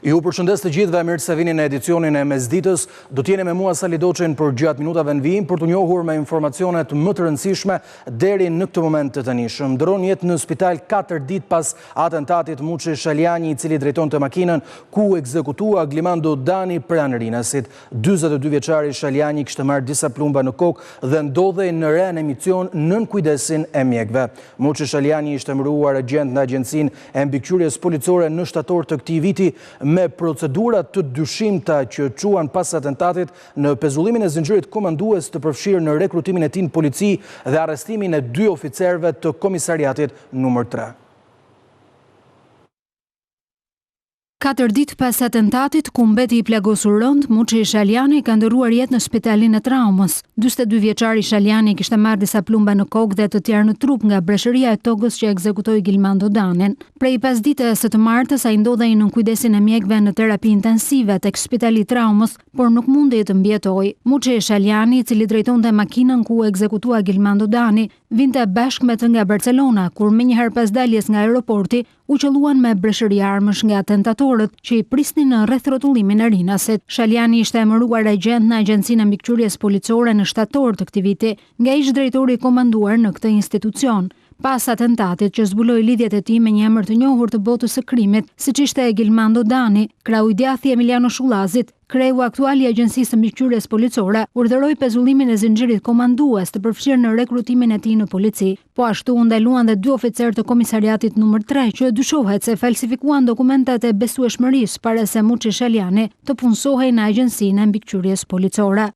Ju përshëndes të gjithëve, mirë se vini në edicionin e mesditës. Do t'jeni me mua Sali Doçin për gjatë minutave në vijim për të njohur me informacionet më të rëndësishme deri në këtë moment të tënishëm. Dron jetë në spital 4 ditë pas atentatit Muçi Shaljani, i cili drejtonte makinën ku ekzekutua Glimando Dani pranë Rinasit. 42 vjeçari Shaljani kishte marrë disa plumba në kokë dhe ndodhej në ren emicion nën kujdesin e mjekëve. Muçi Shaljani ishte emëruar agjent në Agjencinë e Mbikëqyrjes Policore në shtator të këtij viti me procedurat të dyshimta që quan pas atentatit në pezullimin e zinxhirit komandues të përfshirë në rekrutimin e tij në polici dhe arrestimin e 2 oficerëve të komisariatit numër 3. 4 ditë pas atentatit, ku mbeti i plagosur rënd, Muçi Shaljani ka ndëruar jetë në spitalin e traumës. 42 vjeçari Shaljani kishte marrë disa plumba në kokë dhe të tjerë në trup nga breshëria e tokës që ekzekutoi Glimando Danin. Prej pasdites së të martës, ai ndodhej në kujdesin e mjekëve në terapi intensive tek spitali i traumës, por nuk mundi të mbjetoj. Muçi Shaljani, i cili drejtonte makinën ku ekzekutua Glimando Dani, vinte bashkë me të nga Barcelona, kur menjëherë pas daljes nga aeroporti, u qelluan me breshëri armësh nga atentatorët që i prisnin në rreth rrotullimin e Rinasit. Shaljani ishte emëruar agjent në Agjencinë e Mbikëqyrjes Policore në shtator të këtij viti, nga ish drejtori i komanduar në këtë institucion. Pas atentatit që zbuloi lidhjet e tij me një emër të njohur të botës së krimit, siç ishte Glimando Dani, krau i djathi Emiliano Shullazit, kreu aktual i Agjencisë së Mbikëqyrjes Policore, urdhëroi pezullimin e zinxhirit komandues të përfshirë në rekrutimin e tij në polici. Po ashtu u ndaluan dhe 2 oficerë të komisariatit numër 3 që dyshohet se falsifikuan dokumentat e besueshmërisë para se Muçi Shaljani të punësohej në Agjencinë e Mbikëqyrjes Policore.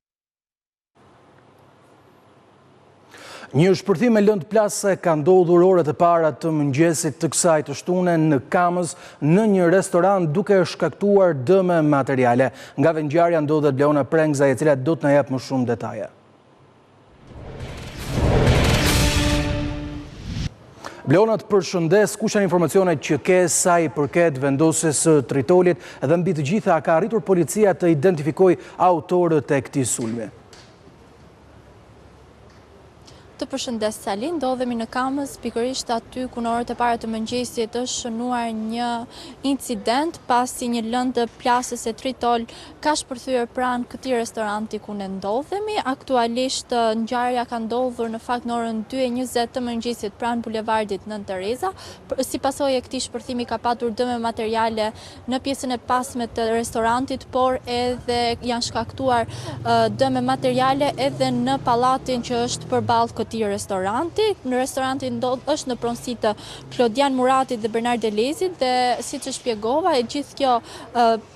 Një shpërthim me lëndë plase ka ndodhur orët e para të mëngjesit të kësaj të shtune në Kamës në një restoran duke shkaktuar dëme materiale. Nga vendngjarja ndodhet Bleona Prengza, e cila do të na jap më shumë detaje. Bleona, të përshëndes, kush janë informacionet që ke sa i përket vendosjes së Tritolit dhe mbi të gjitha ka arritur policia të identifikojë autorët e këtij sulmi? Të përshëndes Sali, ndodhemi në Kamës, pikërisht aty ku në orët e para të mëngjesit është shënuar një incident pasi një lëndë plasës e Tritol ka shpërthyer pranë këtij restoranti ku ne ndodhemi. Aktualisht ngjarja ka ndodhur në fakt në orën 2:20 të mëngjesit pranë bulevardit Nën Tereza. Si pasojë e këtij shpërthimi ka patur dëme materiale në pjesën e pasme të restorantit, por edhe janë shkaktuar dëme materiale edhe në pallatin që është përballë këtij restoranti. Në restorantin është në pronësi të Klodian Muratit dhe Bernard Delezit dhe siç e shpjegova, e gjithë kjo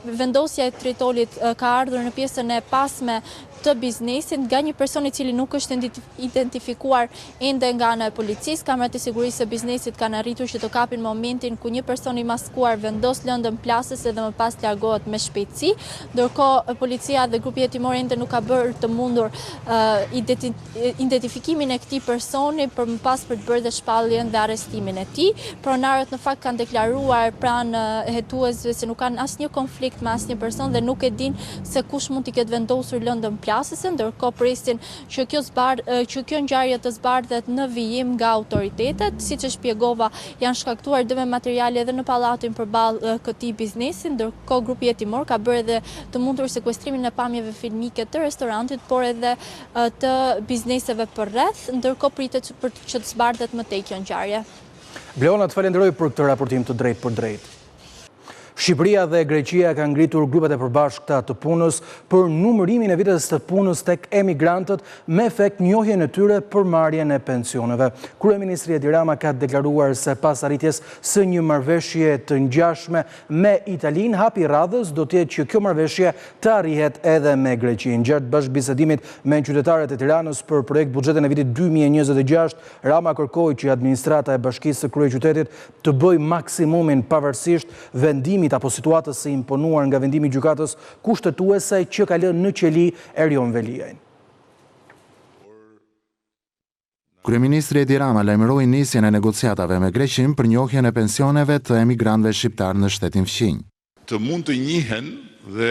vendosja e Tritolit ka ardhur në pjesën e pasme të biznesit nga një person i cili nuk është identifikuar ende nga ana e policisë. Kamerat e sigurisë së biznesit kanë arritur që të kapin momentin ku një person i maskuar vendos lëndën plasës dhe më pas largohet me shpejtësi. Ndërkohë policia dhe grupi hetimor ende nuk ka bërë të mundur identifikimin e këtij personi për më pas për të bërë dhe shpalljen dhe arrestimin e tij. Pronarët në fakt kanë deklaruar pranë hetuesve se nuk kanë asnjë konflikt me asnjë person dhe nuk e dinë se kush mund t'i ketë vendosur lëndën plasëse, ndërkohë presin që kjo ngjarje të zbardhet në vijim nga autoritetet. Siç e shpjegova, janë shkaktuar dëme materiale edhe në pallatin përballë këtij biznesi, ndërkohë grupi hetimor ka bërë edhe të mundur sekuestrimin e pamjeve filmike të restorantit, por edhe të bizneseve përreth, ndërkohë pritet që të zbardhet më tej kjo ngjarje. Bleona, të falenderoj për këtë raportim të drejtë për drejtë. Shqipëria dhe Greqia kanë ngritur grupet e përbashkëta të punës për numërimin e viteve të punës tek emigrantët me efekt njohjen e tyre për marrjen e pensioneve. Kryeministri Edi Rama ka deklaruar se pas arritjes së një marrëveshje të ngjashme me Italinë, hapi i radhës do të jetë që kjo marrëveshje të arrihet edhe me Greqinë. Gjatë bashkëbisedimit me qytetarët e Tiranës për projekt buxhetin e vitit 2026, Rama kërkoi që administrata e Bashkisë së Kryeqytetit të bëjë maksimumin pavarësisht vendimit apo situatës së imponuar nga vendimi i gjykatës kushtetuese që ka lënë në qeli Erion Veliajn. Kryeministri Edi Rama lajmëroi nisjen e negociatave me Greqinë për njohjen e pensioneve të emigrantëve shqiptar në shtetin fqinj. Të mund të njihen dhe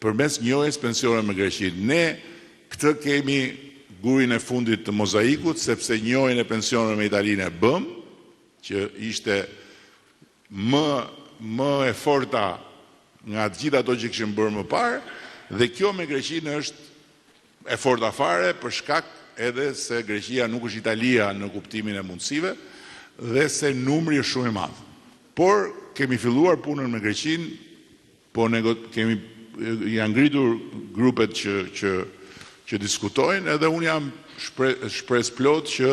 përmes njohjes pensioneve me Greqinë. Ne këtë kemi gurin e fundit të mozaikut, sepse njohjen e pensioneve me Italinë e bëm, që ishte më e forta nga të gjitha ato që kishin bërë më parë, dhe kjo me Greqinë është e fortafare për shkak edhe se Greqia nuk është Italia në kuptimin e mundësive dhe se numri është shumë i madh. Por kemi filluar punën me Greqinë, po janë ngritur grupet që diskutojnë, edhe unë jam shpresë plot që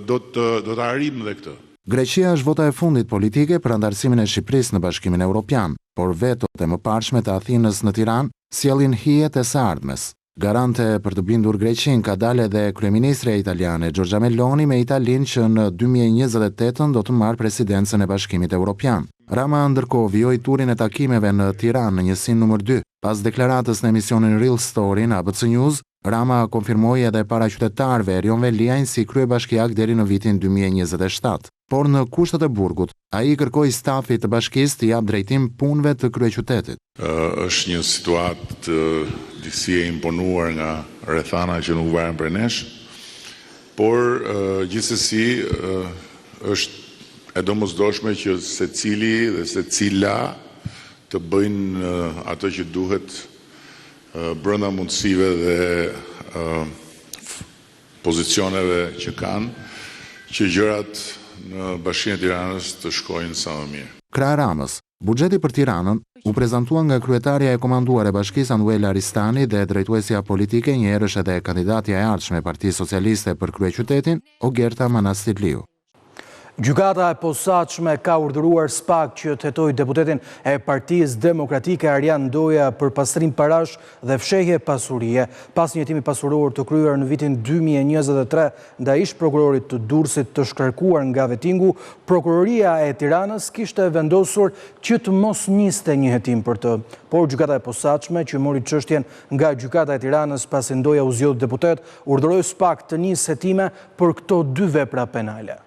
do të arrijmë dhe këtë. Greqia është vota e fundit politike për antarësimin e Shqipërisë në Bashkimin Evropian, por vetot e mëparshme të Athinës në Tiranë sjellin hijet e së ardhmes. Garante për të bindur Greqinë ka dalë edhe kryeministre italiane Giorgia Meloni me Italinë që në 2028 do të marrë presidencën e Bashkimit Evropian. Rama ndërkohë vijoi turin e takimeve në Tiranë në njësinë numër 2. Pas deklaratës në emisionin Real Story në ABC News, Rama konfirmoi edhe para qytetarëve Erion Veliajn si kryebashkiak deri në vitin 2027. Por në kushtet e burgut, ai kërkoi stafit të bashkisë të jap drejtim punëve të kryeqytetit. Është një situatë disi e imponuar nga rrethana që nuk varen për nesh, por gjithsesi është e domosdoshme që secili dhe secila të bëjnë ato që duhet brenda mundësive dhe pozicioneve që kanë, që gjërat në Bashkinë e Tiranës të shkojnë sa më mirë. Krah Ramës, buxheti për Tiranën u prezantua nga kryetarja e komanduar e bashkisë Anuela Aristani dhe drejtuesja politike njëherësh edhe kandidatja e ardhshme e Partisë Socialiste për kryeqytetin, Ogerta Manastirliu. Gjykata e posaçme ka urdhëruar SPAK që të hetojë deputetin e Partisë Demokratike Arjan Ndoja për pastrim parash dhe fshehje pasurie, pas një hetimi pasuror të kryer në vitin 2023 ndaj ish prokurorit të Durrësit të shkarkuar nga vetingu, Prokuroria e Tiranës kishte vendosur që të mos niste një hetim për të. Por gjykata e posaçme që mori çështjen nga gjykata e Tiranës pasi Ndoja u zgjodh deputet, urdhëroi SPAK të nisë hetime për këto dy vepra penale.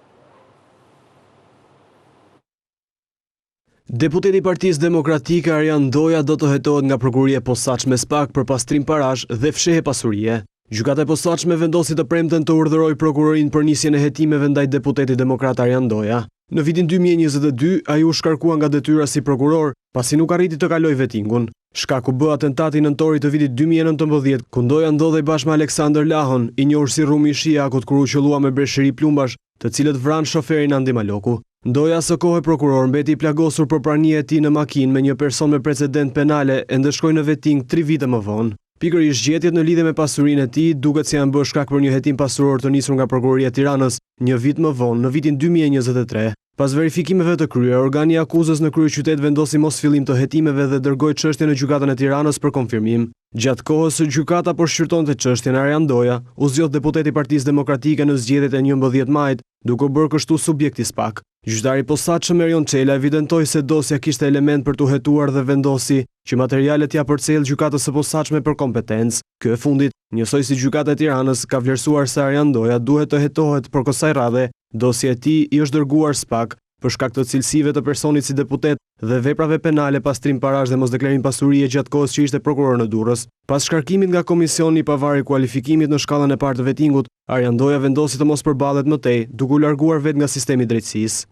Deputeti i Partisë Demokratike Arjan Ndoja do të hetohet nga prokuroria e posaçme SPAK për pastrim parash dhe fshehje pasurie. Gjykata e posaçme vendosi të premten të urdhërojë prokurorin për nisjen e hetimeve ndaj deputetit demokrat Arjan Ndoja. Në vitin 2022 ai u shkarkua nga detyra si prokuror, pasi nuk arriti të kalojë vetingun. Shkaku bë atentati nëntorit të vitit 2019, ku Ndoja ndodhej bashkë me Aleksandër Lahon, i njohur si Rumi i Shijakut, kur u qellua me breshëri plumbash, të cilët vranë shoferin Andi Maloku. Ndoja së kohë prokuror mbeti i plagosur për prania e tij në makinë me një person me precedent penale e ndëshkoi në veting 3 vite më vonë. Pikërisht gjetjet në lidhje me pasurinë e tij duket se janë bërë shkak për një hetim pasuror të nisur nga Prokuroria e Tiranës një vit më vonë, në vitin 2023. Pas verifikimeve të kryer, organi i akuzës në kryeqytet vendosi mos fillim të hetimeve dhe dërgoi çështjen në gjykatën e Tiranës për konfirmim. Gjatë kohës së gjykata po shqyrtonte çështjen, Arjan Ndoja u zgjodh deputeti i Partisë Demokratike në zgjedhjet e 11 majit, duke bërë kështu subjekt i SPAK. Gjyqtari i posaçëm Erion Çela evidentoi se dosja kishte element për të hetuar dhe vendosi që materialet ja përcjell gjykatës së posaçme për kompetencë. Ky e fundit, njësoj si gjykata e Tiranës, ka vlerësuar se Arjan Ndoja duhet të hetohet për kësaj radhe. Dosja e tij i është dërguar SPAK për shkak të cilësive të personit si deputet dhe veprave penale, pastrim parash dhe mosdeklarim pasurie gjatë kohës që ishte prokuror në Durrës. Pas shkarkimit nga komisioni i pavarur i kualifikimit në shkallën e parë të vetingut, Arjan Ndoja vendosi të mos përballet më tej, duke u larguar vetë nga sistemi i drejtësisë.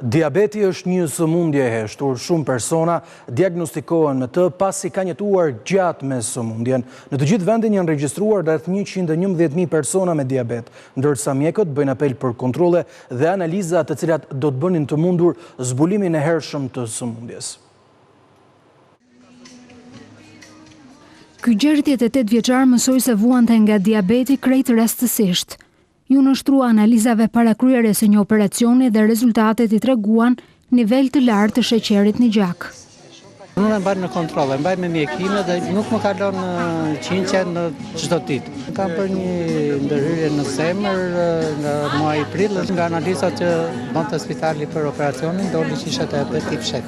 Diabeti është një sëmundje e heshtur. Shumë persona diagnostikohen me të pasi kanë jetuar gjatë me sëmundjen. Në të gjithë vendin janë regjistruar rreth 111.000 persona me diabet, ndërsa mjekët bëjnë apel për kontrolle dhe analiza të cilat do të bënin të mundur zbulimin e hershëm të sëmundjes. Ky 68 vjeçar mësoi se vuante nga diabeti krejt rastësisht. Ju nështrua analizave para kryerjes së një operacioni dhe rezultatet i treguan nivel të lartë të sheqerit në gjak. Unë e mbaj në kontrole, mbaj me mjekime dhe nuk më kalon qinqe në çdo ditë. Kam për një ndërhyrje në zemër nga muaji prill, nga analizat që bënte spitali për operacionin, doli që ishte diabet tip C.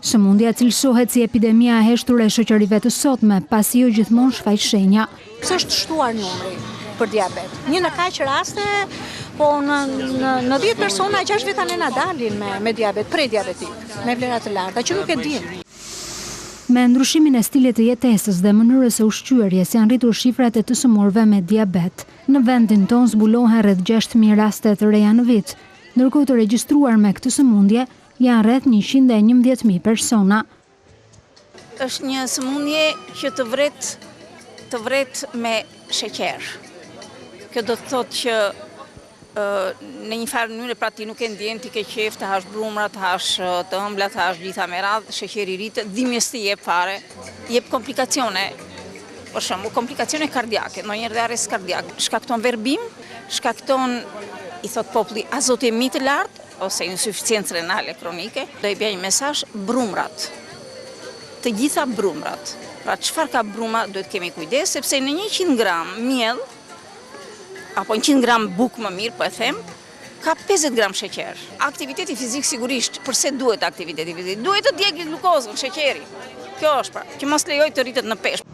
Sëmundja cilësohet si epidemia e heshtur e shoqërive të sotme, pasi jo gjithmonë shfaq shenja. Pse është shtuar numri për diabet? Një në kaq raste, po në 10 persona 6 veta nëna dalin me diabet, prediabetik, me vlera të larta, që nuk e dinë. Me ndryshimin e stilit të jetesës dhe mënyrës së ushqyerjes janë rritur shifrat e të sëmurëve me diabet. Në vendin tonë zbulohen rreth 6.000 raste të reja në vit. Ndërkohë të regjistruar me këtë sëmundje janë rreth 111.000 persona. Është një sëmundje që të vret me sheqer. Kjo do të thotë që në një farë mënyrë pra ti nuk e ndjen, ti ke qef të hash brumra, të hash të ëmbla, të hash gjitha me radhë, sheqeri rritë, dhimbjes të jep fare, jep komplikacione. Për shembull, komplikacione kardiake, ndonjëherë dhe arrest kardiak, shkakton verbim, shkakton, i thot populli, azotemi të lartë ose insuficiencë renale kronike. Do i bëj një mesazh brumrat. Të gjitha brumrat. Pra çfarë ka bruma, duhet kemi kujdes sepse në 100 gram miell apo 100 gram bukë më mirë, po e them, ka 50 gram sheqer. Aktiviteti fizik sigurisht, përse duhet aktiviteti fizik? Duhet të djegë glukozën, sheqeri. Kjo është pra, që mos lejoj të rritet në peshë.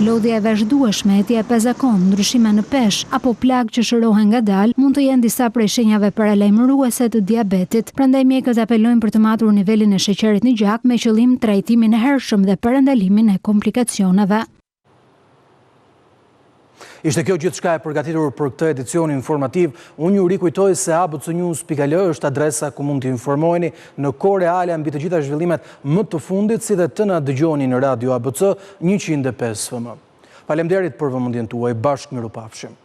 Lodhja e vazhdueshme, etja e pezakon, ndryshime në peshë apo plagë që shërohen ngadalë mund të jenë disa prej shenjave paralajmëruese të diabetit. Prandaj mjekët apelojnë për të matur nivelin e sheqerit në gjak me qëllim trajtimin e hershëm dhe parandalimin e komplikacioneve. Ishte kjo gjithçka e përgatitur për këtë edicion informativ. Unë ju rikujtoj se abcnews.al është adresa ku mund të informoheni në kohë reale mbi të gjitha zhvillimet më të fundit, si dhe të na dëgjoni në Radio ABC 105 FM. Faleminderit për vëmendjen tuaj, bashkë mirupafshim.